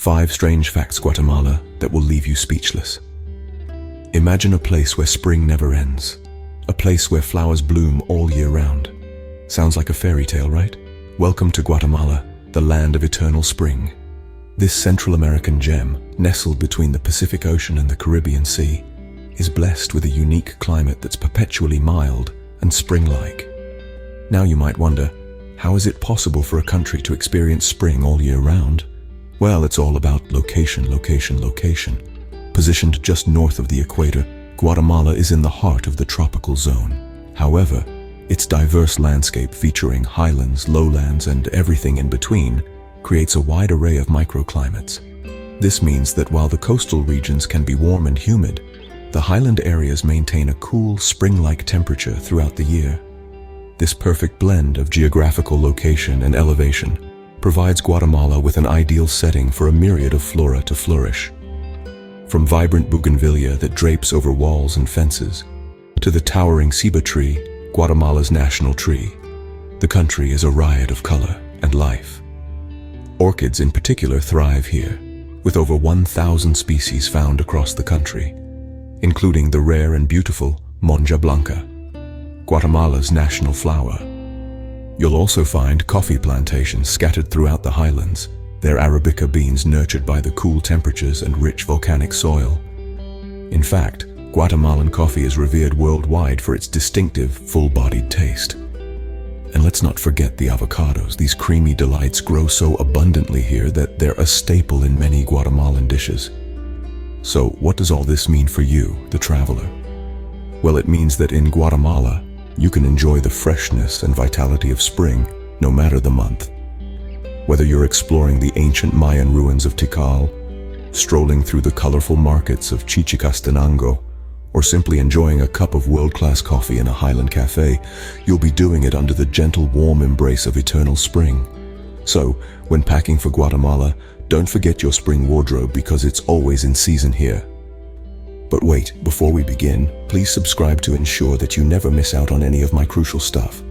5 strange facts Guatemala that will leave you speechless. Imagine a place where spring never ends. A place where flowers bloom all year round. Sounds like a fairy tale, right? Welcome to Guatemala, the land of eternal spring. This Central American gem, nestled between the Pacific Ocean and the Caribbean Sea, is blessed with a unique climate that's perpetually mild and spring-like. Now you might wonder, how is it possible for a country to experience spring all year round? Well, it's all about location, location, location. Positioned just north of the equator, Guatemala is in the heart of the tropical zone. However, its diverse landscape featuring highlands, lowlands, and everything in between creates a wide array of microclimates. This means that while the coastal regions can be warm and humid, the highland areas maintain a cool, spring-like temperature throughout the year. This perfect blend of geographical location and elevation provides Guatemala with an ideal setting for a myriad of flora to flourish. From vibrant bougainvillea that drapes over walls and fences, to the towering ceiba tree, Guatemala's national tree, the country is a riot of color and life. Orchids in particular thrive here, with over 1,000 species found across the country, including the rare and beautiful Monja Blanca, Guatemala's national flower. You'll also find coffee plantations scattered throughout the highlands, their Arabica beans nurtured by the cool temperatures and rich volcanic soil. In fact, Guatemalan coffee is revered worldwide for its distinctive, full-bodied taste. And let's not forget the avocados. These creamy delights grow so abundantly here that they're a staple in many Guatemalan dishes. So what does all this mean for you, the traveler? Well, it means that in Guatemala, you can enjoy the freshness and vitality of spring, no matter the month. Whether you're exploring the ancient Mayan ruins of Tikal, strolling through the colorful markets of Chichicastenango, or simply enjoying a cup of world-class coffee in a highland cafe, you'll be doing it under the gentle, warm embrace of eternal spring. So, when packing for Guatemala, don't forget your spring wardrobe because it's always in season here. But wait, before we begin, please subscribe to ensure that you never miss out on any of my crucial stuff.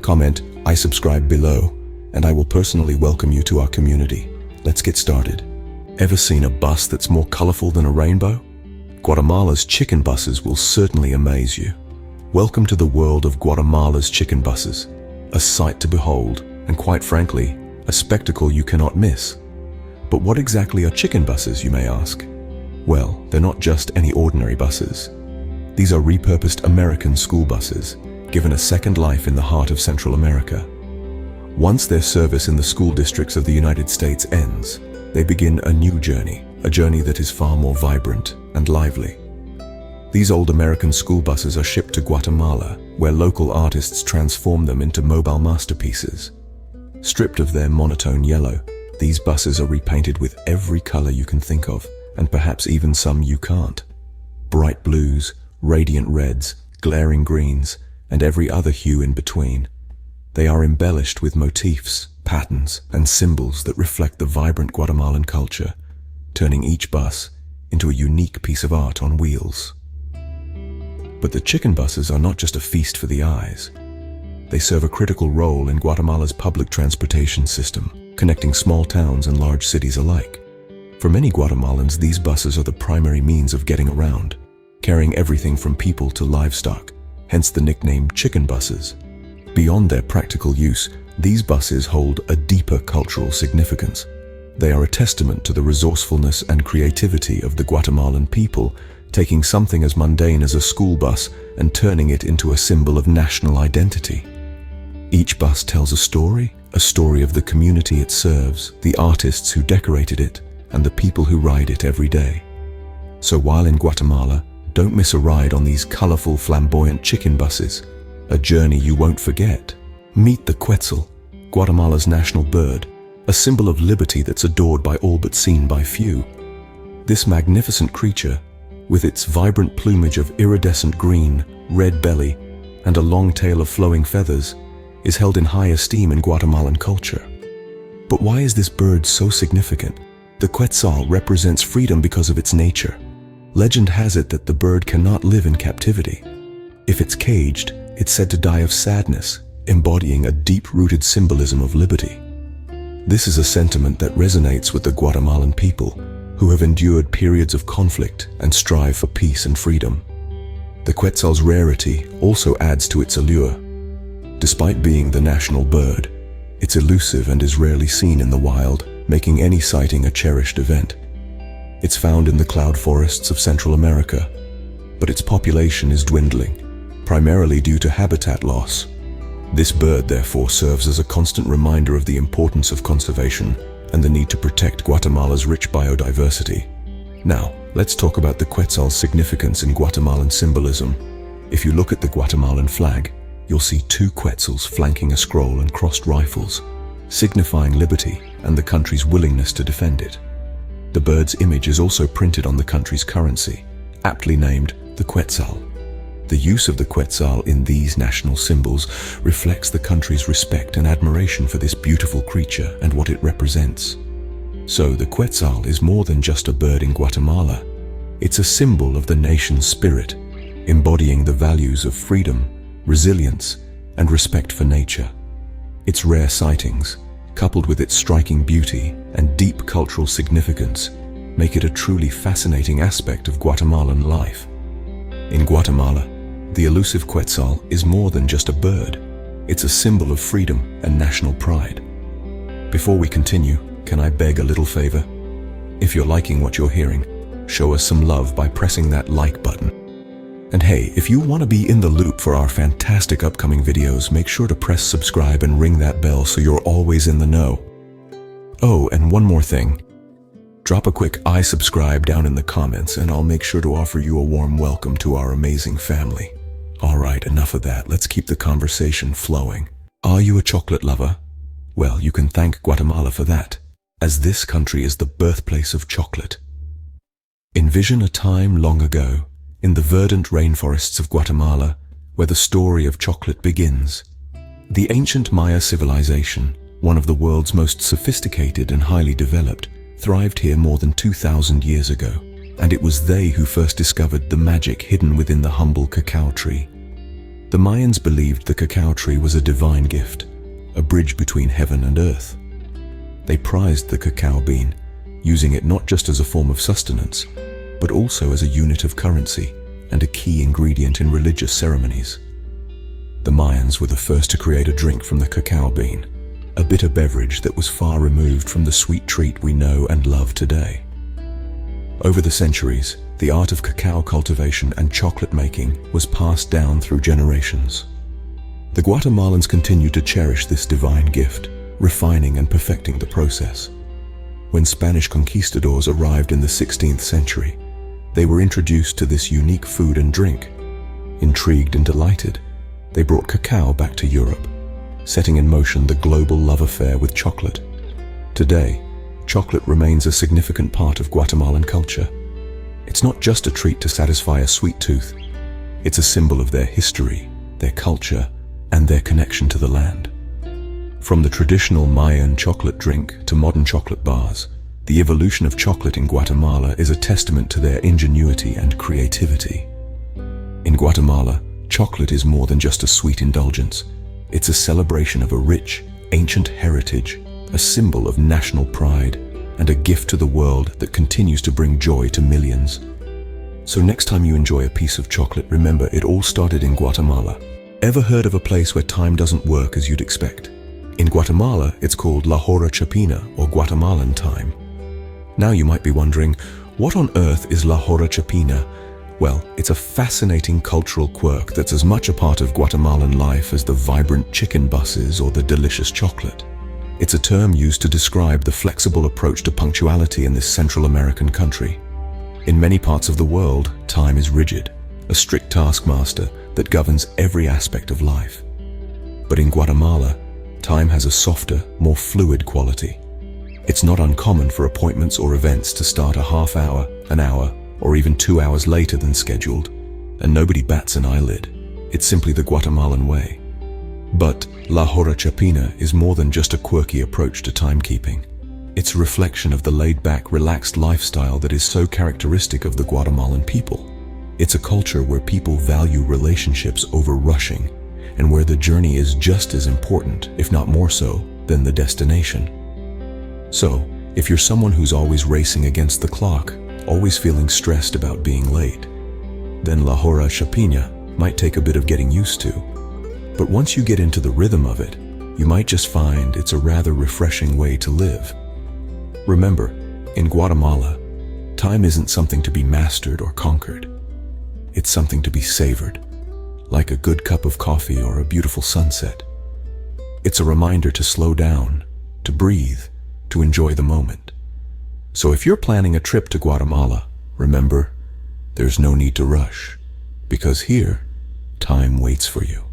Comment, "I subscribe" below, and I will personally welcome you to our community. Let's get started. Ever seen a bus that's more colorful than a rainbow? Guatemala's chicken buses will certainly amaze you. Welcome to the world of Guatemala's chicken buses, a sight to behold, and quite frankly, a spectacle you cannot miss. But what exactly are chicken buses, you may ask? Well, they're not just any ordinary buses. These are repurposed American school buses, given a second life in the heart of Central America. Once their service in the school districts of the United States ends, they begin a new journey, a journey that is far more vibrant and lively. These old American school buses are shipped to Guatemala, where local artists transform them into mobile masterpieces. Stripped of their monotone yellow, these buses are repainted with every color you can think of, and perhaps even some you can't. Bright blues, radiant reds, glaring greens, and every other hue in between. They are embellished with motifs, patterns, and symbols that reflect the vibrant Guatemalan culture, turning each bus into a unique piece of art on wheels. But the chicken buses are not just a feast for the eyes. They serve a critical role in Guatemala's public transportation system, connecting small towns and large cities alike. For many Guatemalans, these buses are the primary means of getting around, carrying everything from people to livestock, hence the nickname chicken buses. Beyond their practical use, these buses hold a deeper cultural significance. They are a testament to the resourcefulness and creativity of the Guatemalan people, taking something as mundane as a school bus and turning it into a symbol of national identity. Each bus tells a story of the community it serves, the artists who decorated it, and the people who ride it every day. So while in Guatemala, don't miss a ride on these colorful, flamboyant chicken buses, a journey you won't forget. Meet the quetzal, Guatemala's national bird, a symbol of liberty that's adored by all but seen by few. This magnificent creature, with its vibrant plumage of iridescent green, red belly, and a long tail of flowing feathers, is held in high esteem in Guatemalan culture. But why is this bird so significant? The quetzal represents freedom because of its nature. Legend has it that the bird cannot live in captivity. If it's caged, it's said to die of sadness, embodying a deep-rooted symbolism of liberty. This is a sentiment that resonates with the Guatemalan people, who have endured periods of conflict and strive for peace and freedom. The quetzal's rarity also adds to its allure. Despite being the national bird, it's elusive and is rarely seen in the wild, making any sighting a cherished event. It's found in the cloud forests of Central America, but its population is dwindling, primarily due to habitat loss. This bird, therefore, serves as a constant reminder of the importance of conservation and the need to protect Guatemala's rich biodiversity. Now, let's talk about the quetzal's significance in Guatemalan symbolism. If you look at the Guatemalan flag, you'll see two quetzals flanking a scroll and crossed rifles, signifying liberty and the country's willingness to defend it. The bird's image is also printed on the country's currency, aptly named the quetzal. The use of the quetzal in these national symbols reflects the country's respect and admiration for this beautiful creature and what it represents. So the quetzal is more than just a bird in Guatemala. It's a symbol of the nation's spirit, embodying the values of freedom, resilience, and respect for nature. Its rare sightings, coupled with its striking beauty and deep cultural significance, make it a truly fascinating aspect of Guatemalan life. In Guatemala, the elusive quetzal is more than just a bird. It's a symbol of freedom and national pride. Before we continue, can I beg a little favor? If you're liking what you're hearing, show us some love by pressing that like button. And hey, if you want to be in the loop for our fantastic upcoming videos, make sure to press subscribe and ring that bell so you're always in the know. Oh, and one more thing. Drop a quick "I subscribe" down in the comments and I'll make sure to offer you a warm welcome to our amazing family. Alright, enough of that. Let's keep the conversation flowing. Are you a chocolate lover? Well, you can thank Guatemala for that, as this country is the birthplace of chocolate. Envision a time long ago, in the verdant rainforests of Guatemala, where the story of chocolate begins. The ancient Maya civilization, one of the world's most sophisticated and highly developed, thrived here more than 2,000 years ago, and it was they who first discovered the magic hidden within the humble cacao tree. The Mayans believed the cacao tree was a divine gift, a bridge between heaven and earth. They prized the cacao bean, using it not just as a form of sustenance, but also as a unit of currency and a key ingredient in religious ceremonies. The Mayans were the first to create a drink from the cacao bean, a bitter beverage that was far removed from the sweet treat we know and love today. Over the centuries, the art of cacao cultivation and chocolate making was passed down through generations. The Guatemalans continued to cherish this divine gift, refining and perfecting the process. When Spanish conquistadors arrived in the 16th century, they were introduced to this unique food and drink. Intrigued and delighted, they brought cacao back to Europe, setting in motion the global love affair with chocolate. Today, chocolate remains a significant part of Guatemalan culture. It's not just a treat to satisfy a sweet tooth. It's a symbol of their history, their culture, and their connection to the land. From the traditional Mayan chocolate drink to modern chocolate bars, the evolution of chocolate in Guatemala is a testament to their ingenuity and creativity. In Guatemala, chocolate is more than just a sweet indulgence. It's a celebration of a rich, ancient heritage, a symbol of national pride, and a gift to the world that continues to bring joy to millions. So next time you enjoy a piece of chocolate, remember it all started in Guatemala. Ever heard of a place where time doesn't work as you'd expect? In Guatemala, it's called La Hora Chapina, or Guatemalan time. Now you might be wondering, what on earth is La Hora Chapina? Well, it's a fascinating cultural quirk that's as much a part of Guatemalan life as the vibrant chicken buses or the delicious chocolate. It's a term used to describe the flexible approach to punctuality in this Central American country. In many parts of the world, time is rigid, a strict taskmaster that governs every aspect of life. But in Guatemala, time has a softer, more fluid quality. It's not uncommon for appointments or events to start a half hour, an hour, or even 2 hours later than scheduled, and nobody bats an eyelid. It's simply the Guatemalan way. But La Hora Chapina is more than just a quirky approach to timekeeping. It's a reflection of the laid-back, relaxed lifestyle that is so characteristic of the Guatemalan people. It's a culture where people value relationships over rushing, and where the journey is just as important, if not more so, than the destination. So, if you're someone who's always racing against the clock, always feeling stressed about being late, then La Hora Chapina might take a bit of getting used to. But once you get into the rhythm of it, you might just find it's a rather refreshing way to live. Remember, in Guatemala, time isn't something to be mastered or conquered. It's something to be savored, like a good cup of coffee or a beautiful sunset. It's a reminder to slow down, to breathe, to enjoy the moment. So if you're planning a trip to Guatemala, remember, there's no need to rush, because here, time waits for you.